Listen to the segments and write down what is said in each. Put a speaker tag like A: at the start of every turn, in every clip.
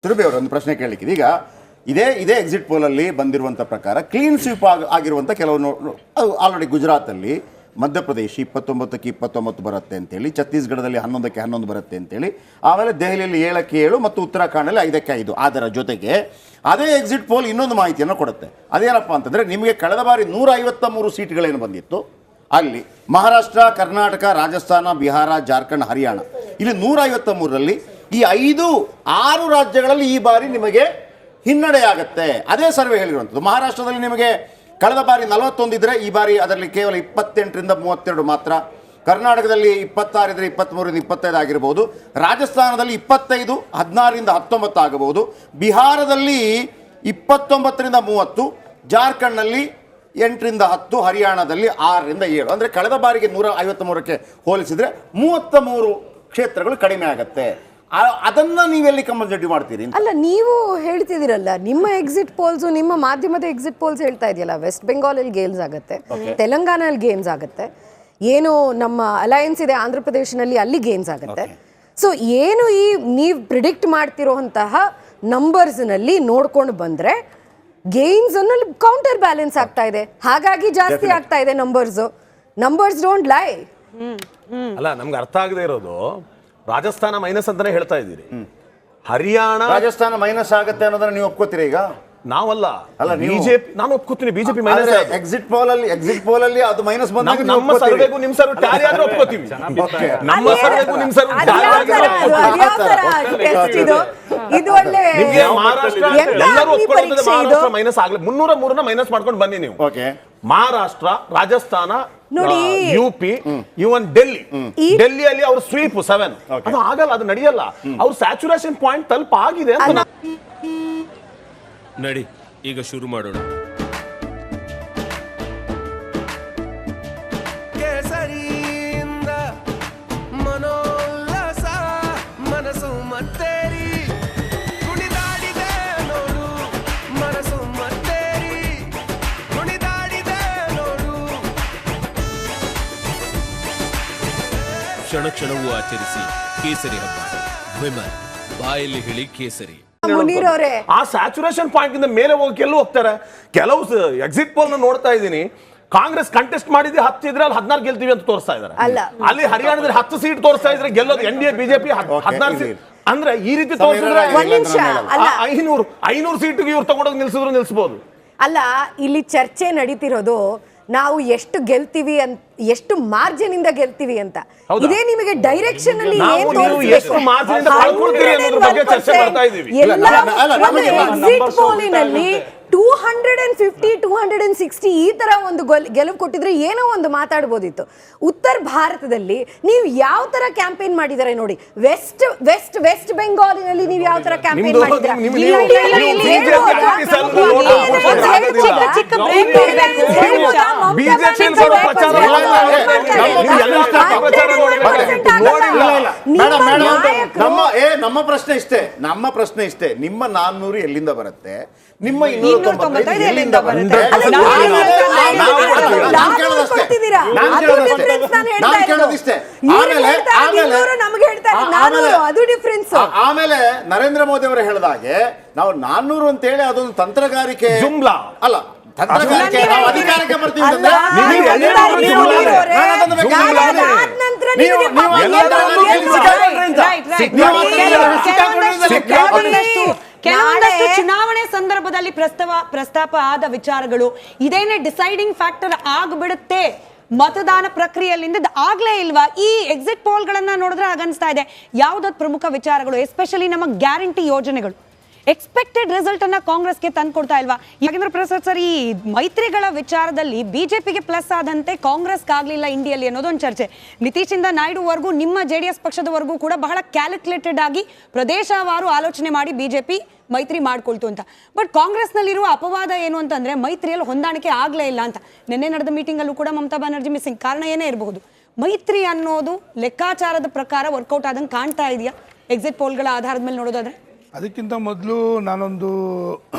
A: ತಿರುಬಿ ಅವರು ಒಂದು ಪ್ರಶ್ನೆ ಕೇಳಲಿಕ್ಕೆ ಈಗ ಇದೇ ಎಕ್ಸಿಟ್ ಪೋಲಲ್ಲಿ ಬಂದಿರುವಂಥ ಪ್ರಕಾರ ಕ್ಲೀನ್ ಸ್ವೀಪ್ ಆಗಿರುವಂಥ ಕೆಲವು ಆಲ್ರೆಡಿ ಗುಜರಾತಲ್ಲಿ ಮಧ್ಯಪ್ರದೇಶ 29ಕ್ಕೆ 29 ಬರುತ್ತೆ ಅಂತೇಳಿ, ಛತ್ತೀಸ್ಗಢದಲ್ಲಿ 11ಕ್ಕೆ 11 ಬರುತ್ತೆ ಅಂತೇಳಿ, ಆಮೇಲೆ ದೆಹಲಿಯಲ್ಲಿ 7ಕ್ಕೆ 7 ಮತ್ತು ಉತ್ತರಾಖಂಡಲ್ಲಿ 5ಕ್ಕೆ 5. ಅದರ ಜೊತೆಗೆ ಅದೇ ಎಕ್ಸಿಟ್ ಪೋಲ್ ಇನ್ನೊಂದು ಮಾಹಿತಿಯನ್ನು ಕೊಡುತ್ತೆ. ಅದೇನಪ್ಪ ಅಂತಂದರೆ, ನಿಮಗೆ ಕಳೆದ ಬಾರಿ 153 ಸೀಟ್ಗಳೇನು ಬಂದಿತ್ತು ಅಲ್ಲಿ ಮಹಾರಾಷ್ಟ್ರ, ಕರ್ನಾಟಕ, ರಾಜಸ್ಥಾನ, ಬಿಹಾರ, ಜಾರ್ಖಂಡ್, ಹರಿಯಾಣ, ಇಲ್ಲಿ 153ರಲ್ಲಿ ಈ 6 ರಾಜ್ಯಗಳಲ್ಲಿ ಈ ಬಾರಿ ನಿಮಗೆ ಹಿನ್ನಡೆಯಾಗುತ್ತೆ. ಅದೇ ಸರ್ವೆ ಹೇಳಿರುವಂಥದ್ದು. ಮಹಾರಾಷ್ಟ್ರದಲ್ಲಿ ನಿಮಗೆ ಕಳೆದ ಬಾರಿ 41 ಇದ್ದರೆ ಈ ಬಾರಿ ಅದರಲ್ಲಿ ಕೇವಲ 28ರಿಂದ 32 ಮಾತ್ರ. ಕರ್ನಾಟಕದಲ್ಲಿ 26 ಇದ್ದರೆ 23ರಿಂದ 25 ಆಗಿರ್ಬೋದು. ರಾಜಸ್ಥಾನದಲ್ಲಿ 25, 16ರಿಂದ 19 ಆಗಬಹುದು. ಬಿಹಾರದಲ್ಲಿ 29ರಿಂದ 30, ಜಾರ್ಖಂಡ್ನಲ್ಲಿ 8ರಿಂದ 10, ಹರಿಯಾಣದಲ್ಲಿ 6ರಿಂದ 7. ಅಂದರೆ ಕಳೆದ ಬಾರಿಗೆ 153ಕ್ಕೆ ಹೋಲಿಸಿದರೆ 33 ಕ್ಷೇತ್ರಗಳು ಕಡಿಮೆ ಆಗುತ್ತೆ. ಅದನ್ನ ನೀವೆಲ್ಲಿ ಕಮ್ಮಿ ಮಾಡ್ತೀರಿ?
B: ಅಲ್ಲ, ನೀವು ಹೇಳ್ತಿದ್ದೀರಲ್ಲ, ನಿಮ್ಮ ಎಕ್ಸಿಟ್ ಪೋಲ್ಸ್, ನಿಮ್ಮ ಮಾಧ್ಯಮದ ಎಕ್ಸಿಟ್ ಪೋಲ್ಸ್ ಹೇಳ್ತಾ ಇದೆಯಲ್ಲ, ವೆಸ್ಟ್ ಬೆಂಗಾಲಲ್ಲಿ ಗೇಮ್ಸ್ ಆಗುತ್ತೆ, ತೆಲಂಗಾಣಲ್ಲಿ ಗೇಮ್ಸ್ ಆಗುತ್ತೆ, ಏನು ನಮ್ಮ ಅಲಯನ್ಸ್ ಇದೆ ಆಂಧ್ರ ಪ್ರದೇಶನಲ್ಲಿ ಅಲ್ಲಿ ಗೇಮ್ಸ್ ಆಗುತ್ತೆ. ಸೊ ಏನು ಈ ನೀವು ಪ್ರಿಡಿಕ್ಟ್ ಮಾಡ್ತಿರೋಂತಹ ನಂಬರ್ಸ್ನಲ್ಲಿ ನೋಡ್ಕೊಂಡು ಬಂದ್ರೆ ಗೇಮ್ಸ್ ಅನ್ನಲ್ಲಿ ಕೌಂಟರ್ ಬ್ಯಾಲೆನ್ಸ್ ಆಗ್ತಾ ಇದೆ, ಹಾಗಾಗಿ ಜಾಸ್ತಿ ಆಗ್ತಾ ಇದೆ ನಂಬರ್ಸ್ ಡೋಂಟ್ ಲೈ.
C: ಅಲ್ಲ, ನಮ್ಗೆ ಅರ್ಥ ಆಗದೆ ಇರೋದು, ರಾಜಸ್ಥಾನ ಮೈನಸ್ ಅಂತಾನೆ ಹೇಳ್ತಾ ಇದ್ದೀರಿ, ಹರಿಯಾಣ
A: ರಾಜಸ್ಥಾನ ಮೈನಸ್ ಆಗುತ್ತೆ ಅನ್ನೋದನ್ನ ನೀವು ಒಪ್ಕೋತೀರಾ? ಈಗ
C: ನಾವಲ್ಲ, ಅಲ್ಲ ಬಿಜೆಪಿ, ನಾನು ಒಪ್ಕೋತೀನಿ ಬಿಜೆಪಿ ಮೈನಸ್.
A: ಎಕ್ಸಿಟ್ ಪೋಲ್ ಅಲ್ಲಿ ಅದು ಮೈನಸ್ ಬಂದಾಗ
C: ನಮ್ಮ ಸರ್ವೆಗೂ ನಿಮ್ ಸರ್ವೆ ಟ್ಯಾಲಿ ಆದ್ರೆ ಒಪ್ಕೋತೀವಿ. ನಮ್ಮ ಸರ್ವೆಗೂ ನಿಮ್ ಸರ್ವೆ ಟ್ಯಾಲಿ
B: ಇದು ಒಳ್ಳೆ
C: ಮಹಾರಾಷ್ಟ್ರ ಎಲ್ಲರೂ ಒಪ್ಕೊಳ್ಳೋದು. ಮಹಾರಾಷ್ಟ್ರ ಮೈನಸ್ ಆಗ್ಲಿ, 303ನ ಮೈನಸ್ ಮಾಡ್ಕೊಂಡು ಬನ್ನಿ ನೀವು. ಮಹಾರಾಷ್ಟ್ರ, ರಾಜಸ್ಥಾನ, ಯುಪಿ, ಇವನ್ ಡೆಲ್ಲಿಯಲ್ಲಿ ಅವ್ರ ಸ್ವೀಪ್ 7 ಅದು ಆಗಲ್ಲ, ಅದು ನಡೆಯಲ್ಲ. ಅವ್ರ ಸ್ಯಾಚುರೇಷನ್ ಪಾಯಿಂಟ್ ತಲುಪ ಆಗಿದೆ ಅಂತ.
D: ನಡಿ ಈಗ ಶುರು ಮಾಡೋಣ. ಕೇಸರಿಯಿಂದ ಮನೋಲ್ಲಾಸ ಮನಸ್ಸು ಮತ್ತೇರಿ ಕುಣಿದಾಡಿದೆ ನೋಡು, ಮನಸ್ಸು ಮತ್ತೇರಿ ಕುಣಿದಾಡಿದೆ ನೋಡು. ಕ್ಷಣ ಕ್ಷಣವೂ ಆಚರಿಸಿ ಕೇಸರಿ ಹಬ್ಬ. ವಿಮಲ್ ಬಾಯಲ್ಲಿ ಹೇಳಿ ಕೇಸರಿ.
C: ಆ ಸ್ಯಾಚುರೇಷನ್ ಪಾಯಿಂಟ್ ಇಂದ ಮೇಲೆ ಹೋಗಿ ಎಲ್ಲೂ ಹೋಗ್ತಾರೆ. ಕೆಲವು ಎಕ್ಸಿಟ್ ಪೋಲ್ ನೋಡ್ತಾ ಇದ್ದೀನಿ, ಕಾಂಗ್ರೆಸ್ ಕಂಟೆಸ್ಟ್ ಮಾಡಿದ್ರೆ 10 ಇದ್ರೆ ಅಲ್ಲಿ 14 ಗೆಲ್ತೀವಿ ಅಂತ ತೋರಿಸ್ತಾ ಇದ್ದಾರೆ. ಅಲ್ಲಿ ಹರಿಯಾಣದಲ್ಲಿ 10 ಸೀಟ್ ತೋರಿಸ್ತಾ ಇದ್ರೆ ಗೆಲ್ಲೋದು NDA ಬಿಜೆಪಿ 16 ಸೀಟ್. ಅಂದ್ರೆ ಈ ರೀತಿ ತೋರಿಸಿದ್ರೆ 500 ಸೀಟಿಗೆ ಇವ್ರು ತಗೊಂಡೋಗಿ ನಿಲ್ಸಬಹುದು.
B: ಅಲ್ಲ, ಇಲ್ಲಿ ಚರ್ಚೆ ನಡೀತಿರೋದು ನಾವು ಎಷ್ಟು ಗೆಲ್ತೀವಿ ಅಂತ, ಎಷ್ಟು ಮಾರ್ಜಿನ್ ಇಂದ ಗೆಲ್ತೀವಿ ಅಂತ. ಇದೇ ನಿಮಗೆ ಡೈರೆಕ್ಷನ್ ಅಲ್ಲಿ
C: ಎಷ್ಟು ಮಾರ್ಜಿನ್ ಇಂದ ಕಳ್ಕೊಳ್ತೀರಿ ಅನ್ನೋದ್ರ ಬಗ್ಗೆ ಚರ್ಚೆ ಮಾಡ್ತಾ ಇದೀವಿ.
B: ಎಕ್ಸಿಟ್ ಪೋಲಿನಲ್ಲಿ 250, 260 ಈ ತರ ಒಂದು ಗೆಲುವು ಕೊಟ್ಟಿದ್ರೆ ಏನೋ ಒಂದು ಮಾತಾಡ್ಬೋದಿತ್ತು. ಉತ್ತರ ಭಾರತದಲ್ಲಿ ನೀವು ಯಾವ ತರ ಕ್ಯಾಂಪೇನ್ ಮಾಡಿದಾರೆ ನೋಡಿ. ವೆಸ್ಟ್ ಬೆಂಗಾಲಿನಲ್ಲಿ ನೀವು ಯಾವ ತರ ಕ್ಯಾಂಪೇನ್ ಮಾಡಿದ್ರೆ
A: ನಮ್ಮ ಪ್ರಶ್ನೆ ಇಷ್ಟೇ, ನಿಮ್ಮ 400 ಎಲ್ಲಿಂದ ಬರುತ್ತೆ, ನಿಮ್ಮ 295 ಎಲ್ಲಿಂದ ಬರುತ್ತೆ? ಆಮೇಲೆ ನರೇಂದ್ರ ಮೋದಿ ಅವರು ಹೇಳಿದಾಗೆ ನಾವು 400 ಅಂತ ಹೇಳಿ ಅದೊಂದು ತಂತ್ರಗಾರಿಕೆ ಜುಮ್ಲಾ ಅಲ್ಲ, ತಂತ್ರಗಾರಿಕೆ. ನಾವು ಅಧಿಕಾರಕ್ಕೆ ಬರ್ತೀವಿ
E: ಕೆಲವೊಂದಷ್ಟು ಚುನಾವಣೆ ಸಂದರ್ಭದಲ್ಲಿ ಪ್ರಸ್ತಾಪ ಆದ ವಿಚಾರಗಳು ಇದೇನೇ ಡಿಸೈಡಿಂಗ್ ಫ್ಯಾಕ್ಟರ್ ಆಗ್ಬಿಡುತ್ತೆ ಮತದಾನ ಪ್ರಕ್ರಿಯೆಯಲ್ಲಿಂದ ಆಗ್ಲೇ ಇಲ್ವಾ? ಈ ಎಕ್ಸಿಟ್ ಪೋಲ್ ಗಳನ್ನ ನೋಡಿದ್ರೆ ಆಗನ್ಸ್ತಾ ಇದೆ ಯಾವ್ದಾದ್ ಪ್ರಮುಖ ವಿಚಾರಗಳು, ಎಸ್ಪೆಷಲಿ ನಮ್ಮ ಗ್ಯಾರಂಟಿ ಯೋಜನೆಗಳು ಎಕ್ಸ್ಪೆಕ್ಟೆಡ್ ರಿಸಲ್ಟ್ ಅನ್ನ ಕಾಂಗ್ರೆಸ್ಗೆ ತಂದು ಕೊಡ್ತಾ ಇಲ್ವಾ? ಯಾಕಂದ್ರೆ ಪ್ರಸಾದ್ ಸರ್, ಈ ಮೈತ್ರಿಗಳ ವಿಚಾರದಲ್ಲಿ ಬಿಜೆಪಿಗೆ ಪ್ಲಸ್ ಆದಂತೆ ಕಾಂಗ್ರೆಸ್ಗೆ ಆಗ್ಲಿಲ್ಲ ಇಂಡಿಯಲ್ಲಿ ಅನ್ನೋದೊಂದು ಚರ್ಚೆ. ನಿತೀಶಿಂದ ನಾಯ್ಡುವರೆಗೂ ನಿಮ್ಮ JDS ಪಕ್ಷದವರೆಗೂ ಕೂಡ ಬಹಳ ಕ್ಯಾಲ್ಕುಲೇಟೆಡ್ ಆಗಿ ಪ್ರದೇಶವಾರು ಆಲೋಚನೆ ಮಾಡಿ ಬಿಜೆಪಿ ಮೈತ್ರಿ ಮಾಡ್ಕೊಳ್ತು ಅಂತ. ಬಟ್ ಕಾಂಗ್ರೆಸ್ನಲ್ಲಿರುವ ಅಪವಾದ ಏನು ಅಂತಂದ್ರೆ ಮೈತ್ರಿಯಲ್ಲಿ ಹೊಂದಾಣಿಕೆ ಆಗ್ಲೇ ಇಲ್ಲ ಅಂತ. ನಿನ್ನೆ ನಡೆದ ಮೀಟಿಂಗ್ ಅಲ್ಲೂ ಕೂಡ ಮಮತಾ ಬ್ಯಾನರ್ಜಿ ಮಿಸ್ಸಿಂಗ್. ಕಾರಣ ಏನೇ ಇರಬಹುದು, ಮೈತ್ರಿ ಅನ್ನೋದು ಲೆಕ್ಕಾಚಾರದ ಪ್ರಕಾರ ವರ್ಕೌಟ್ ಆದಂಗೆ ಕಾಣ್ತಾ ಇದೆಯಾ ಎಕ್ಸಿಟ್ ಪೋಲ್ಗಳ ಆಧಾರದ ಮೇಲೆ ನೋಡೋದಾದ್ರೆ?
F: ಅದಕ್ಕಿಂತ ಮೊದಲು ನಾನೊಂದು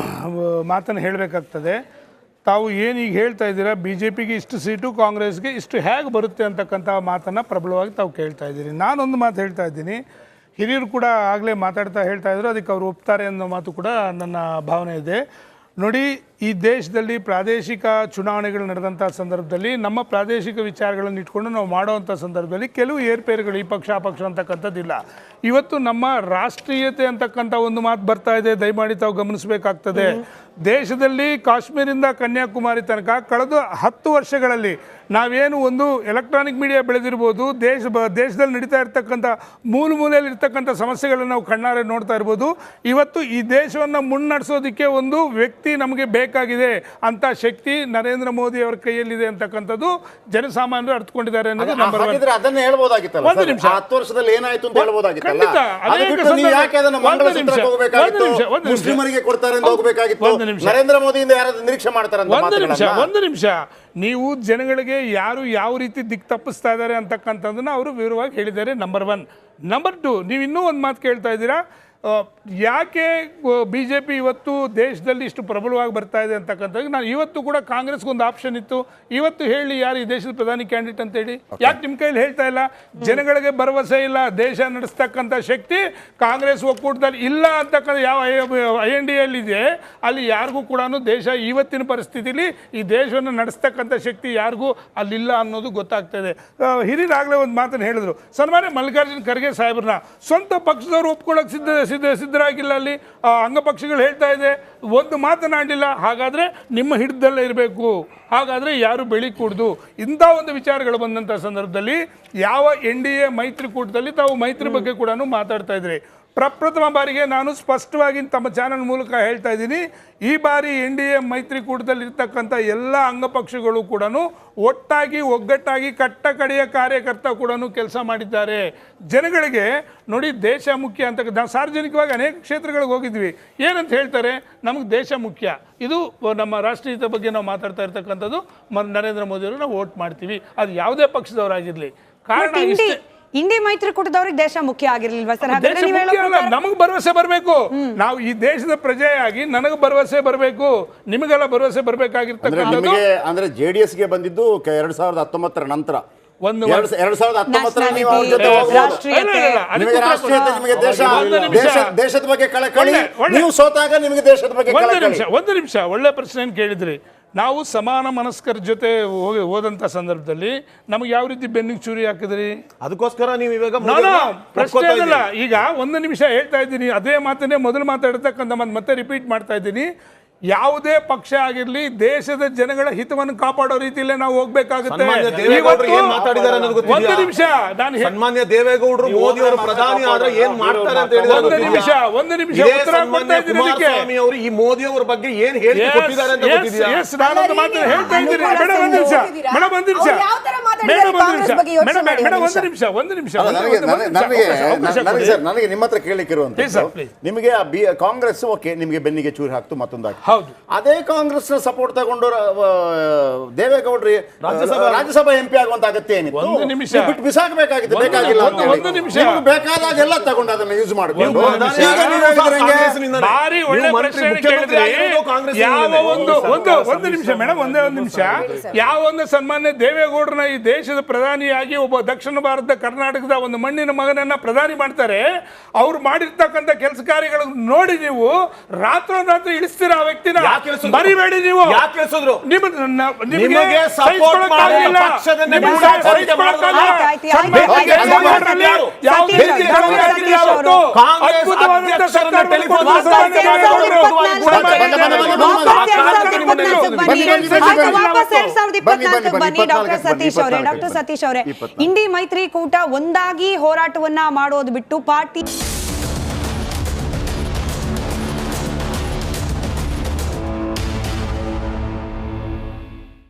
F: ಮಾತನ್ನು ಹೇಳಬೇಕಾಗ್ತದೆ. ತಾವು ಏನೀಗ ಹೇಳ್ತಾ ಇದ್ದೀರಾ, BJPಗೆ ಇಷ್ಟು ಸೀಟು, ಕಾಂಗ್ರೆಸ್ಗೆ ಇಷ್ಟು ಹೇಗೆ ಬರುತ್ತೆ ಅಂತಕ್ಕಂಥ ಮಾತನ್ನು ಪ್ರಬಲವಾಗಿ ತಾವು ಕೇಳ್ತಾ ಇದ್ದೀರಿ. ನಾನೊಂದು ಮಾತು ಹೇಳ್ತಾ ಇದ್ದೀನಿ, ಹಿರಿಯರು ಕೂಡ ಆಗಲೇ ಹೇಳ್ತಾ ಇದ್ರು, ಅದಕ್ಕೆ ಅವರು ಒಪ್ತಾರೆ ಅನ್ನೋ ಮಾತು ಕೂಡ ನನ್ನ ಭಾವನೆ ಇದೆ. ನೋಡಿ, ಈ ದೇಶದಲ್ಲಿ ಪ್ರಾದೇಶಿಕ ಚುನಾವಣೆಗಳು ನಡೆದಂಥ ಸಂದರ್ಭದಲ್ಲಿ ನಮ್ಮ ಪ್ರಾದೇಶಿಕ ವಿಚಾರಗಳನ್ನು ಇಟ್ಕೊಂಡು ನಾವು ಮಾಡುವಂಥ ಸಂದರ್ಭದಲ್ಲಿ ಕೆಲವು ಏರ್ಪೇರುಗಳು ಈ ಪಕ್ಷ ಆ ಪಕ್ಷ ಅಂತಕ್ಕಂಥದ್ದಿಲ್ಲ. ಇವತ್ತು ನಮ್ಮ ರಾಷ್ಟ್ರೀಯತೆ ಅಂತಕ್ಕಂಥ ಒಂದು ಮಾತು ಬರ್ತಾ ಇದೆ, ದಯಮಾಡಿ ತಾವು ಗಮನಿಸಬೇಕಾಗ್ತದೆ. ದೇಶದಲ್ಲಿ ಕಾಶ್ಮೀರಿಂದ ಕನ್ಯಾಕುಮಾರಿ ತನಕ ಕಳೆದ 10 ವರ್ಷಗಳಲ್ಲಿ ನಾವೇನು ಒಂದು ಎಲೆಕ್ಟ್ರಾನಿಕ್ ಮೀಡಿಯಾ ಬೆಳೆದಿರ್ಬೋದು, ದೇಶದಲ್ಲಿ ನಡೀತಾ ಇರ್ತಕ್ಕಂಥ ಮೂಲೆಯಲ್ಲಿ ಇರ್ತಕ್ಕಂಥ ಸಮಸ್ಯೆಗಳನ್ನು ನಾವು ಕಣ್ಣಾರೆ ನೋಡ್ತಾ ಇರ್ಬೋದು. ಇವತ್ತು ಈ ದೇಶವನ್ನು ಮುನ್ನಡೆಸೋದಕ್ಕೆ ಒಂದು ವ್ಯಕ್ತಿ ನಮಗೆ ಬೇಕಾಗಿದೆ ಅಂತ ಶಕ್ತಿ ನರೇಂದ್ರ ಮೋದಿ ಅವರ ಕೈಯಲ್ಲಿದೆ ಅಂತಕ್ಕಂಥದ್ದು ಜನಸಾಮಾನ್ಯರು ಅರ್ಥಕೊಂಡಿದ್ದಾರೆ ಅನ್ನೋದು ನಂಬರ್ 1.
A: ಅದನ್ನ ಹೇಳ್ಬೋದಾಗಿತ್ತಲ್ಲ,
F: ಒಂದು ನಿಮಿಷ.
A: 10 ವರ್ಷದಲ್ಲಿ ಏನಾಯ್ತು ಅಂತ ಹೇಳ್ಬೋದಾಗಿತ್ತಲ್ಲ.
F: ಖಂಡಿತ.
A: ಅದು ಬಿಟ್ಟು ನೀವು ಯಾಕೆ ಅದನ್ನ ಮಂಗಳಸೂತ್ರಕ್ಕೆ ಹೋಗಬೇಕಾಗಿತ್ತು? ಮುಸ್ಲಿಮರಿಗೆ ಕೊಡ್ತಾರೆ ಅಂತ ಹೋಗಬೇಕಾಗಿತ್ತು. ನರೇಂದ್ರ ಮೋದಿಯಿಂದ ಯಾರಾದ್ರೂ ನಿರೀಕ್ಷೆ ಮಾಡ್ತಾರೆ ಅಂತ?
F: ಒಂದು ನಿಮಿಷ. ನೀವು ಜನಗಳಿಗೆ ಯಾರು ಯಾವ ರೀತಿ ದಿಕ್ಕು ತಪ್ಪಿಸ್ತಾ ಇದ್ದಾರೆ ಅಂತಕ್ಕಂಥದ್ದನ್ನ ಅವರು ವಿವರವಾಗಿ ಹೇಳಿದ್ದಾರೆ, ನಂಬರ್ 1. ನಂಬರ್ 2, ನೀವು ಇನ್ನೂ ಒಂದು ಮಾತು ಕೇಳ್ತಾ ಇದ್ದೀರಾ, ಯಾಕೆ BJP ಇವತ್ತು ದೇಶದಲ್ಲಿ ಇಷ್ಟು ಪ್ರಬಲವಾಗಿ ಬರ್ತಾ ಇದೆ ಅಂತಕ್ಕಂಥದ್ದು. ನಾನು ಇವತ್ತು ಕೂಡ ಕಾಂಗ್ರೆಸ್ಗೊಂದು ಆಪ್ಷನ್ ಇತ್ತು, ಇವತ್ತು ಹೇಳಿ ಯಾರು ಈ ದೇಶದ ಪ್ರಧಾನಿ ಕ್ಯಾಂಡಿಡೇಟ್ ಅಂತ ಹೇಳಿ. ಯಾಕೆ ನಿಮ್ಮ ಕೈಲಿ ಹೇಳ್ತಾ ಇಲ್ಲ? ಜನಗಳಿಗೆ ಭರವಸೆ ಇಲ್ಲ, ದೇಶ ನಡೆಸ್ತಕ್ಕಂಥ ಶಕ್ತಿ ಕಾಂಗ್ರೆಸ್ ಒಕ್ಕೂಟದಲ್ಲಿ ಇಲ್ಲ ಅಂತಕ್ಕಂಥ ಯಾವ INDA ಇದೆ ಅಲ್ಲಿ ಯಾರಿಗೂ ಕೂಡ ದೇಶ ಇವತ್ತಿನ ಪರಿಸ್ಥಿತಿಲಿ ಈ ದೇಶವನ್ನು ನಡೆಸ್ತಕ್ಕಂಥ ಶಕ್ತಿ ಯಾರಿಗೂ ಅಲ್ಲಿಲ್ಲ ಅನ್ನೋದು ಗೊತ್ತಾಗ್ತದೆ. ಹಿರಿಯರಾಗಲೇ ಒಂದು ಮಾತನ್ನು ಹೇಳಿದ್ರು, ಸನ್ಮಾನ್ಯ ಮಲ್ಲಿಕಾರ್ಜುನ್ ಖರ್ಗೆ ಸಾಹೇಬ್ರನ್ನ ಸ್ವಂತ ಪಕ್ಷದವರು ಒಪ್ಕೊಳ್ಳೋಕೆ ಸಿದ್ಧರಾಗಿಲ್ಲ. ಅಲ್ಲಿ ಅಂಗಪಕ್ಷಗಳು ಹೇಳ್ತಾ ಇದೆ, ಒಂದು ಮಾತನಾಡಲಿಲ್ಲ. ಹಾಗಾದರೆ ನಿಮ್ಮ ಹಿಡಿದಲ್ಲೇ ಇರಬೇಕು, ಹಾಗಾದರೆ ಯಾರು ಬೆಳಿಕೂಡ್ದು. ಇಂಥ ಒಂದು ವಿಚಾರಗಳು ಬಂದಂಥ ಸಂದರ್ಭದಲ್ಲಿ ಯಾವ NDA ಮೈತ್ರಿಕೂಟದಲ್ಲಿ ತಾವು ಮೈತ್ರಿ ಬಗ್ಗೆ ಕೂಡ ಮಾತಾಡ್ತಾ ಇದ್ರಿ. ಪ್ರಪ್ರಥಮ ಬಾರಿಗೆ ನಾನು ಸ್ಪಷ್ಟವಾಗಿ ತಮ್ಮ ಚಾನಲ್ ಮೂಲಕ ಹೇಳ್ತಾ ಇದ್ದೀನಿ, ಈ ಬಾರಿ NDA ಮೈತ್ರಿಕೂಟದಲ್ಲಿ ಇರ್ತಕ್ಕಂಥ ಎಲ್ಲ ಅಂಗಪಕ್ಷಗಳು ಕೂಡ ಒಟ್ಟಾಗಿ ಒಗ್ಗಟ್ಟಾಗಿ ಕಟ್ಟ ಕಡೆಯ ಕಾರ್ಯಕರ್ತ ಕೂಡ ಕೆಲಸ ಮಾಡಿದ್ದಾರೆ. ಜನಗಳಿಗೆ ನೋಡಿ, ದೇಶ ಮುಖ್ಯ ಅಂತ ನಾವು ಸಾರ್ವಜನಿಕವಾಗಿ ಅನೇಕ ಕ್ಷೇತ್ರಗಳಿಗೆ ಹೋಗಿದ್ವಿ. ಏನಂತ ಹೇಳ್ತಾರೆ, ನಮಗೆ ದೇಶ ಮುಖ್ಯ, ಇದು ನಮ್ಮ ರಾಷ್ಟ್ರೀಯತೆ ಬಗ್ಗೆ ನಾವು ಮಾತಾಡ್ತಾ ಇರ್ತಕ್ಕಂಥದ್ದು, ನರೇಂದ್ರ ಮೋದಿಯವರು ನಾವು ವೋಟ್ ಮಾಡ್ತೀವಿ, ಅದು ಯಾವುದೇ ಪಕ್ಷದವರಾಗಿರಲಿ. ಕಾರಣ
E: ಇಂಡಿ ಮೈತ್ರಿಕೂಟದವ್ರಿಗೆ ದೇಶ ಮುಖ್ಯ ಆಗಿರ್ಲಿಲ್ವಾ ಸರ್?
F: ನಮಗೆ ಭರವಸೆ ಬರಬೇಕು, ನಾವು ಈ ದೇಶದ ಪ್ರಜೆಯಾಗಿ ನನಗೆ ಭರವಸೆ ಬರಬೇಕು, ನಿಮಗೆಲ್ಲ ಭರವಸೆ ಬರಬೇಕಾಗಿರ್ತಕ್ಕಂಥದ್ದು.
A: ಅಂದ್ರೆ JDS ಗೆ ಬಂದಿದ್ದು 2019 ನಂತರ.
F: 2019
A: ನೀವು ಅವ್ರ ಜೊತೆ ನಿಮಗೆ ರಾಷ್ಟ್ರೀಯತೆ, ನಿಮಗೆ ದೇಶದ ಬಗ್ಗೆ ಕಳಕಳಿ, ನೀವು ಸೋತಾಗ ನಿಮಗೆ ದೇಶದ ಬಗ್ಗೆ ಕಳಕಳಿ.
F: ಒಂದು ನಿಮಿಷ, ಒಳ್ಳೆ ಪ್ರಶ್ನೆ ಕೇಳಿದ್ರಿ. ನಾವು ಸಮಾನ ಮನಸ್ಕರ ಜೊತೆ ಹೋದಂಥ ಸಂದರ್ಭದಲ್ಲಿ ನಮಗೆ ಯಾವ ರೀತಿ ಬೆನ್ನಿಗೆ ಚೂರಿ ಹಾಕಿದ್ರಿ?
C: ಅದಕ್ಕೋಸ್ಕರ ನೀವು ಇವಾಗ
F: ಪ್ರಶ್ನೆ ಇಲ್ಲ. ಈಗ ಒಂದು ನಿಮಿಷ ಹೇಳ್ತಾ ಇದ್ದೀನಿ, ಅದೇ ಮಾತನ್ನೇ ಮೊದಲು ಮಾತಾಡ್ತಕ್ಕಂಥ ಮತ್ತೆ ರಿಪೀಟ್ ಮಾಡ್ತಾ ಇದ್ದೀನಿ. ಯಾವುದೇ ಪಕ್ಷ ಆಗಿರ್ಲಿ, ದೇಶದ ಜನಗಳ ಹಿತವನ್ನು ಕಾಪಾಡೋ ರೀತಿಯಲ್ಲೇ ನಾವು ಹೋಗ್ಬೇಕಾಗುತ್ತೆ. ಒಂದು ನಿಮಿಷ, ನಾನು
C: ಸನ್ಮಾನ್ಯ ದೇವೇಗೌಡರು ಮೋದಿ ಅವರು ಪ್ರಧಾನಿ ಆದ್ರೆ ಏನ್ ಮಾಡ್ತಾರೆ ಅಂತ ಹೇಳಿದ್ರೆ
F: ಒಂದು ನಿಮಿಷ ಉತ್ತರ ಕೊಡ್ತಾ ಇದ್ದೀನಿ.
C: ಕುಮಾರಸ್ವಾಮಿ ಅವರು ಈ ಮೋದಿ ಅವರ ಬಗ್ಗೆ ಏನ್ ಹೇಳಿ ಕೊಟ್ಟಿದ್ದಾರೆ ಅಂತ ಗೊತ್ತಿದೆಯಾ?
F: ನಾನೊಂದು ಮಾತು ಹೇಳ್ತಾ ಇದ್ದೀನಿ. ಒಂದು ನಿಮಿಷ.
A: ನನಗೆ ನಿಮ್ಮ ಹತ್ರ ಕೇಳಿಕ್ಕಿರುವಂತ, ನಿಮಗೆ ಕಾಂಗ್ರೆಸ್ ಓಕೆ, ನಿಮಗೆ ಬೆನ್ನಿಗೆ ಚೂರಿ ಹಾಕ್ತು, ಮತ್ತೊಂದು ಅದೇ ಕಾಂಗ್ರೆಸ್ ನ ಸಪೋರ್ಟ್ ತಗೊಂಡು ದೇವೇಗೌಡ್ರಿ ರಾಜ್ಯಸಭಾ MP ಆಗುವಂತ ಅಗತ್ಯ ಏನಿತ್ತು? ಬಿಟ್ಟು ಬಿಸಾಕಬೇಕಾಗಿತ್ತು, ಬೇಕಾಗಿಲ್ಲ. ಬೇಕಾದಾಗ ಎಲ್ಲ ತಗೊಂಡು ಅದನ್ನ ಯೂಸ್ ಮಾಡ್ಕೊಂಡು
F: ಭಾರಿ ಒಳ್ಳೆ ಪ್ರಶ್ನೆ ಕೇಳಿದ್ರೆ, ಯಾವ ಒಂದು ನಿಮಿಷ ಮೇಡಮ್, ಒಂದೇ ಒಂದು ನಿಮಿಷ. ಯಾವ ಒಂದು ಸನ್ಮಾನ್ಯ ದೇವೇಗೌಡರನ್ನ ಈ ದೇಶದ ಪ್ರಧಾನಿಯಾಗಿ ಒಬ್ಬ ದಕ್ಷಿಣ ಭಾರತದ ಕರ್ನಾಟಕದ ಒಂದು ಮಣ್ಣಿನ ಮಗನನ್ನ ಪ್ರಧಾನಿ ಮಾಡ್ತಾರೆ, ಅವ್ರು ಮಾಡಿರ್ತಕ್ಕಂಥ ಕೆಲಸ ಕಾರ್ಯಗಳು ನೋಡಿ ನೀವು ರಾತ್ರೋರಾತ್ರಿ ಇಳಿಸ್ತೀರ ಆ ವ್ಯಕ್ತಿನ. ಮರಿಬೇಡಿ ನೀವು.
C: ನಿಮಗೆ ಸಪೋರ್ಟ್ ಮಾಡಿಲ್ಲ ಪಕ್ಷದನ್ನೇ
E: ಡಾಕ್ಟರ್ ಸತೀಶ್ ಅವರೇ, ಇಂಡಿ ಮೈತ್ರಿಕೂಟ ಒಂದಾಗಿ ಹೋರಾಟವನ್ನ ಮಾಡೋದು ಬಿಟ್ಟು ಪಾರ್ಟಿ